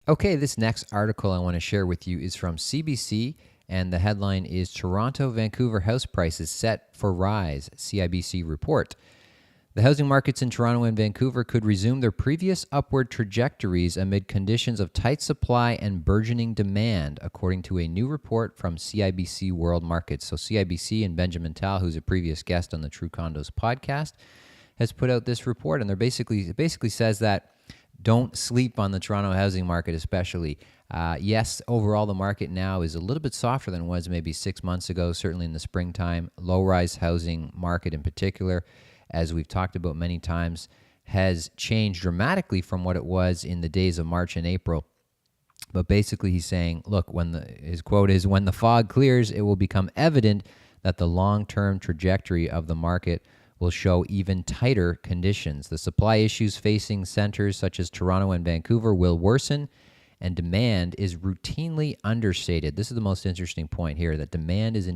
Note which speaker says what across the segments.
Speaker 1: Okay, this next article I want to share with you is from CBC, and the headline is Toronto Vancouver House Prices Set for Rise, CIBC Report. The housing markets in Toronto and Vancouver could resume their previous upward trajectories amid conditions of tight supply and burgeoning demand, according to a new report from CIBC World Markets. So CIBC and Benjamin Tal, who's a previous guest on the True Condos podcast, has put out this report, and it basically says that don't sleep on the Toronto housing market, especially. Yes, overall, the market now is a little bit softer than it was maybe 6 months ago, certainly in the springtime. Low-rise housing market in particular, as we've talked about many times, has changed dramatically from what it was in the days of March and April. But basically, he's saying, look, his quote is, when the fog clears, it will become evident that the long-term trajectory of the market will show even tighter conditions. The supply issues facing centers such as Toronto and Vancouver will worsen, and demand is routinely understated. This is the most interesting point here, that demand is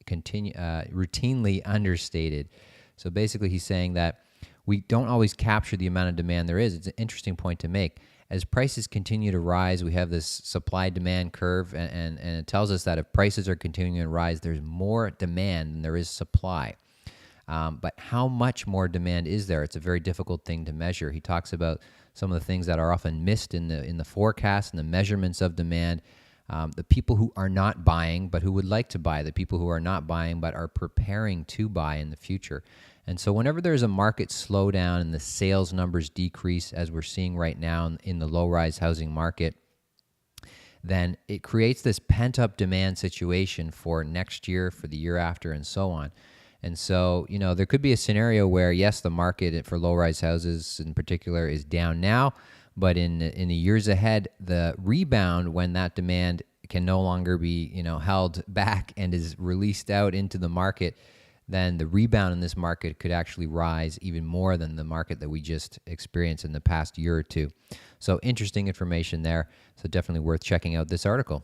Speaker 1: routinely understated. So basically, he's saying that we don't always capture the amount of demand there is. It's an interesting point to make. As prices continue to rise, we have this supply-demand curve, and it tells us that if prices are continuing to rise, there's more demand than there is supply. But how much more demand is there? It's a very difficult thing to measure. He talks about some of the things that are often missed in the forecast and the measurements of demand. The people who are not buying but who would like to buy, the people who are not buying but are preparing to buy in the future. And so whenever there's a market slowdown and the sales numbers decrease, as we're seeing right now in the low-rise housing market, then it creates this pent-up demand situation for next year, for the year after, and so on. And so, there could be a scenario where, yes, the market for low-rise houses in particular is down now, but in the years ahead, the rebound when that demand can no longer be, held back and is released out into the market, then the rebound in this market could actually rise even more than the market that we just experienced in the past year or two. So interesting information there. So definitely worth checking out this article.